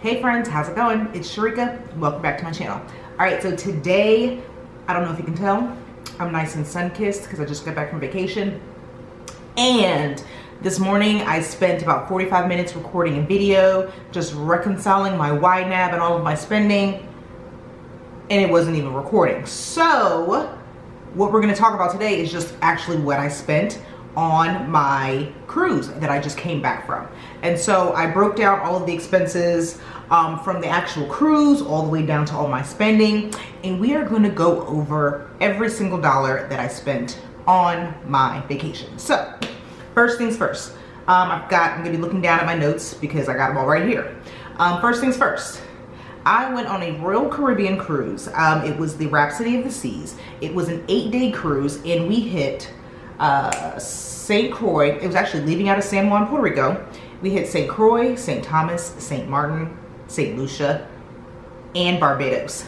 Hey friends, how's it going? It's Sharika. Welcome back to my channel. All right, so today, I don't know if you can tell, I'm nice and sun-kissed because I just got back from vacation. And this morning I spent about 45 minutes recording a video, just reconciling my YNAB and all of my spending, and it wasn't even recording. So what we're gonna talk about today is just actually what I spent on my cruise that I just came back from. And so I broke down all of the expenses from the actual cruise all the way down to all my spending, and we are going to go over every single dollar that I spent on my vacation. So first things first, I'm going to be looking down at my notes because I got them all right here. First things first, I went on a Royal Caribbean cruise. It was the Rhapsody of the Seas. It was an 8-day cruise, and we hit St. Croix. It was actually leaving out of San Juan, Puerto Rico. We hit St. Croix, St. Thomas, St. Martin, St. Lucia, and Barbados.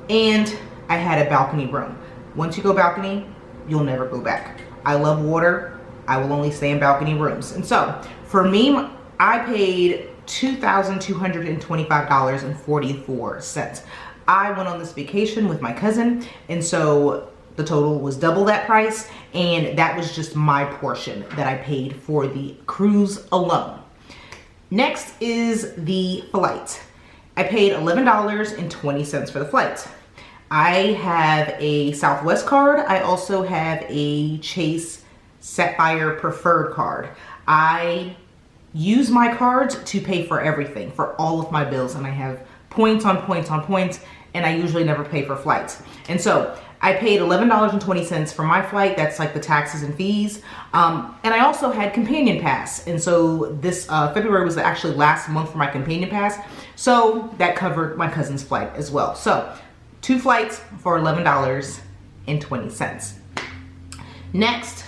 And I had a balcony room. Once you go balcony, you'll never go back. I love water. I will only stay in balcony rooms. And so for me, I paid $2,225.44. I went on this vacation with my cousin, and so the total was double that price, and that was just my portion that I paid for the cruise alone. Next is the flight. I paid $11.20 for the flight. I have a Southwest card. I also have a Chase Sapphire Preferred card. I use my cards to pay for everything, for all of my bills, and I have points on points on points, and I usually never pay for flights. And so I paid $11.20 for my flight. That's like the taxes and fees. And I also had companion pass. And so this February was actually last month for my companion pass. So that covered my cousin's flight as well. So 2 flights for $11.20. Next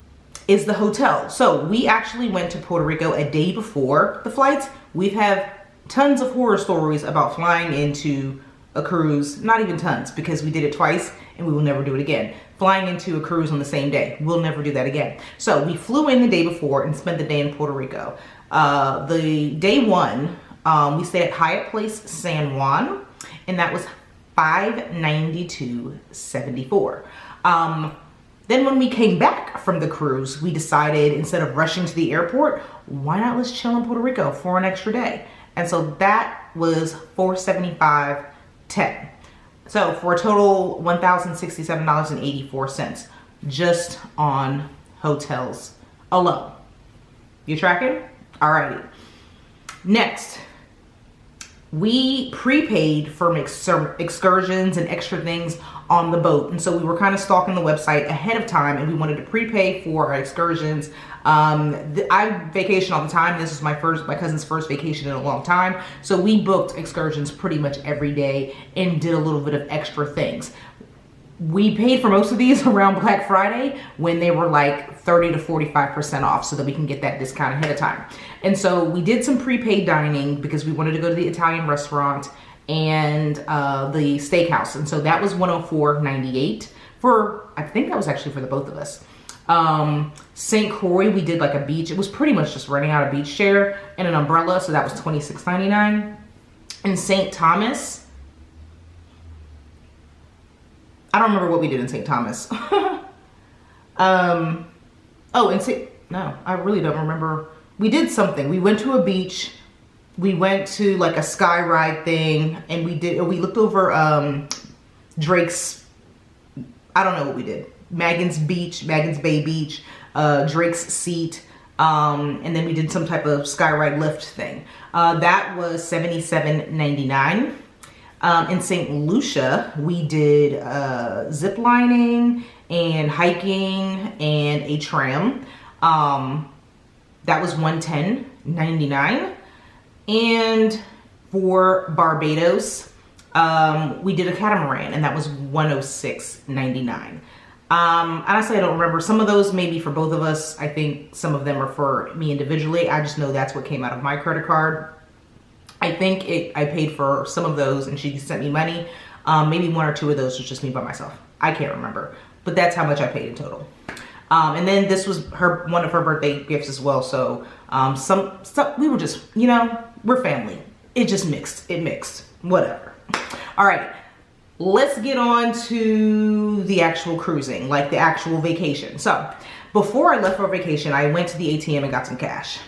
is the hotel. So we actually went to Puerto Rico a day before the flights. We've had tons of horror stories about flying into a cruise, not even tons, because we did it twice and we will never do it again. Flying into a cruise on the same day, we'll never do that again. So we flew in the day before and spent the day in Puerto Rico. The day one, we stayed at Hyatt Place San Juan, and that was $592.74. Then when we came back from the cruise, we decided, instead of rushing to the airport, why not let's chill in Puerto Rico for an extra day? And so that was $475.10. So for a total $1,067.84 just on hotels alone. You tracking? Alrighty. Next, we prepaid for excursions and extra things on the boat. And so we were kind of stalking the website ahead of time, and we wanted to prepay for our excursions. I vacation all the time. This is my cousin's first vacation in a long time. So we booked excursions pretty much every day and did a little bit of extra things. We paid for most of these around Black Friday when they were like 30 to 45% off, so that we can get that discount ahead of time. And so we did some prepaid dining because we wanted to go to the Italian restaurant and the steakhouse. And so that was $104.98 for, I think that was actually for the both of us. St. Croix, we did like a beach. It was pretty much just renting out a beach chair and an umbrella, so that was $26.99. And St. Thomas, I don't remember what we did in St. Thomas. No, I really don't remember. We did something. We went to a beach. We went to like a sky ride thing, and we looked over Drake's, I don't know what we did. Magens Bay Beach, Drake's Seat, and then we did some type of sky ride lift thing. That was $77.99. In St. Lucia, we did zip lining and hiking and a tram. That was $110.99. And for Barbados, we did a catamaran, and that was $106.99. Honestly, I don't remember. Some of those maybe for both of us. I think some of them are for me individually. I just know that's what came out of my credit card. I think I paid for some of those and she sent me money. Maybe 1 or 2 of those was just me by myself. I can't remember, but that's how much I paid in total. And then this was one of her birthday gifts as well. So we were just, we're family. it just mixed. It mixed. Whatever. All right. Let's get on to the actual cruising, like the actual vacation. So before I left for vacation, I went to the ATM and got some cash.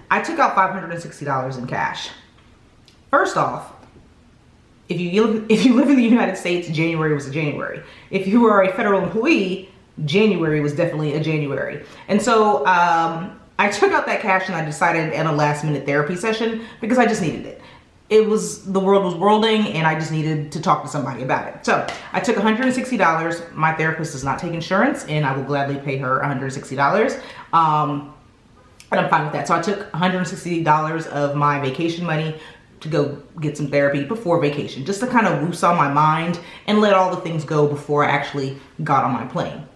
I took out $560 in cash. First off, if you live in the United States, January was a January. If you are a federal employee, January was definitely a January. And so I took out that cash and I decided in a last minute therapy session because I just needed it. The world was worlding and I just needed to talk to somebody about it. So I took $160. My therapist does not take insurance and I will gladly pay her $160. And I'm fine with that. So I took $160 of my vacation money to go get some therapy before vacation, just to kind of woosah my mind and let all the things go before I actually got on my plane.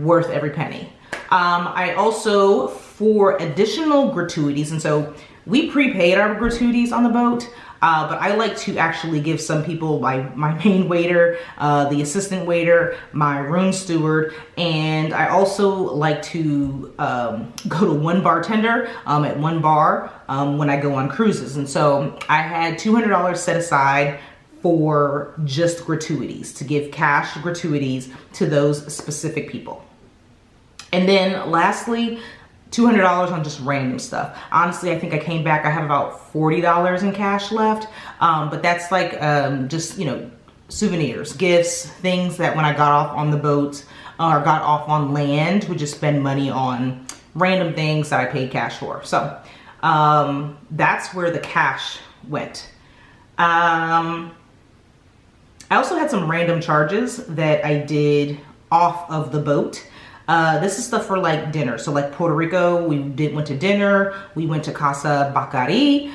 Worth every penny. I also, for additional gratuities, and so we prepaid our gratuities on the boat, but I like to actually give some people, my main waiter, the assistant waiter, my room steward, and I also like to go to one bartender at one bar when I go on cruises. And so I had $200 set aside for just gratuities, to give cash gratuities to those specific people. And then lastly, $200 on just random stuff. Honestly, I think I came back, I have about $40 in cash left. But that's like just, souvenirs, gifts, things that when I got off on the boat or got off on land, would just spend money on random things that I paid cash for. So that's where the cash went. I also had some random charges that I did off of the boat. This is stuff for like dinner. So like Puerto Rico, we went to dinner. We went to Casa Bacari.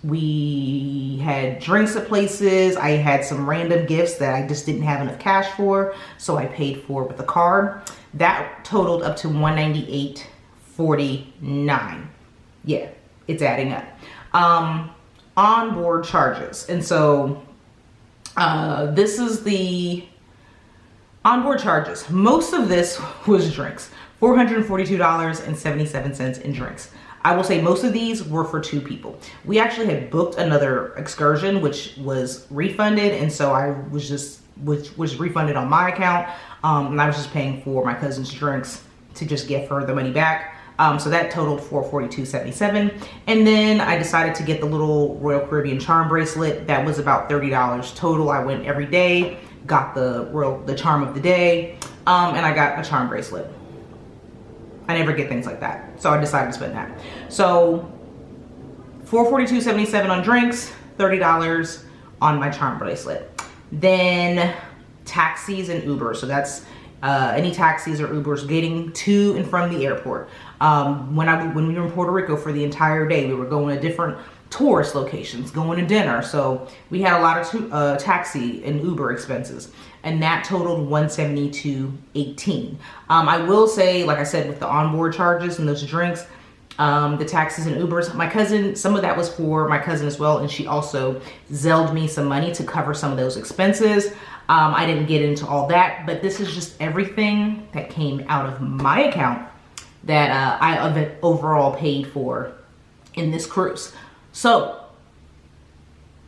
We had drinks at places. I had some random gifts that I just didn't have enough cash for, so I paid for with a card. That totaled up to $198.49. Yeah, it's adding up. Onboard charges. And so this is the onboard charges. Most of this was drinks. $442.77 in drinks. I will say most of these were for two people. We actually had booked another excursion, which was refunded. And so I was just, which was refunded on my account. And I was just paying for my cousin's drinks to just give her the money back. So that totaled $442.77. And then I decided to get the little Royal Caribbean charm bracelet. That was about $30 total. I went every day, got the charm of the day, and I got a charm bracelet. I never get things like that, so I decided to spend that. So $442.77 on drinks, $30 on my charm bracelet. Then taxis and Uber. So that's any taxis or Ubers getting to and from the airport. When we were in Puerto Rico for the entire day, we were going to different tourist locations, going to dinner. So we had a lot of taxi and Uber expenses, and that totaled $172.18. I will say, like I said, with the onboard charges and those drinks, the taxis and Ubers, my cousin, some of that was for my cousin as well, and she also Zelled me some money to cover some of those expenses. I didn't get into all that, but this is just everything that came out of my account that I overall paid for in this cruise. So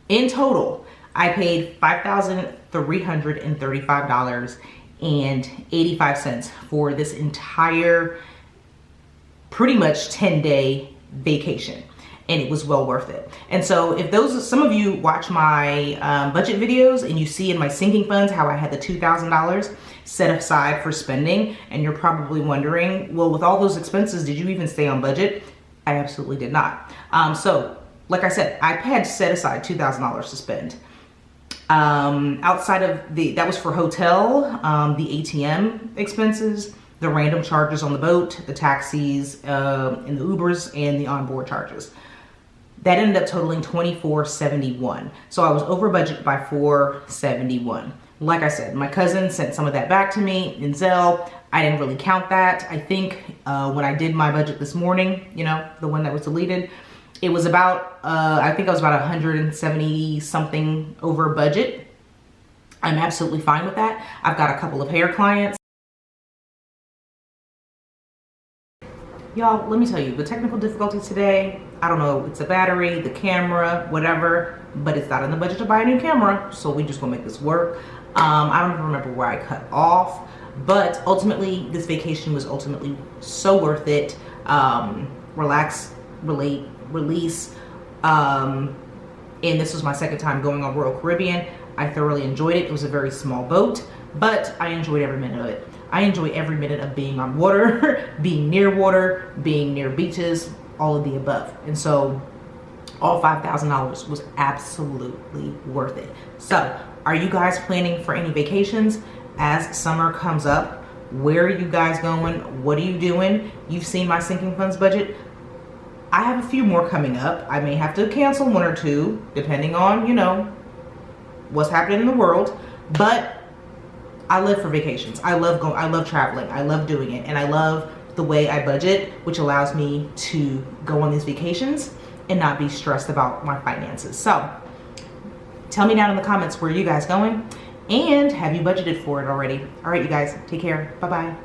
in total, I paid $5,335.85 for this entire pretty much 10-day vacation. And it was well worth it. And so if some of you watch my budget videos and you see in my sinking funds how I had the $2,000 set aside for spending, and you're probably wondering, well, with all those expenses, did you even stay on budget? I absolutely did not. So like I said, I had set aside $2,000 to spend. Outside of that was for hotel, the ATM expenses, the random charges on the boat, the taxis, and the Ubers, and the onboard charges. That ended up totaling $24.71. So I was over budget by $4.71. Like I said, my cousin sent some of that back to me in Zelle. I didn't really count that. I think when I did my budget this morning, the one that was deleted, it was about, I think I was about 170 something over budget. I'm absolutely fine with that. I've got a couple of hair clients. Y'all, let me tell you, the technical difficulty today, I don't know, it's a battery, the camera, whatever, but it's not in the budget to buy a new camera, so we just gonna make this work. I don't even remember where I cut off, but ultimately this vacation was ultimately so worth it. Relax, relate, release. And this was my second time going on Royal Caribbean. I thoroughly enjoyed it. It was a very small boat, but I enjoyed every minute of it. I enjoy every minute of being on water, being near beaches, all of the above. And so all $5,000 was absolutely worth it. So are you guys planning for any vacations as summer comes up? Where are you guys going? What are you doing? You've seen my sinking funds budget. I have a few more coming up. I may have to cancel one or two depending on, you know, what's happening in the world, but I live for vacations. I love traveling. I love doing it. And I love the way I budget, which allows me to go on these vacations and not be stressed about my finances. So tell me down in the comments, where are you guys going? And have you budgeted for it already? All right, you guys, take care. Bye-bye.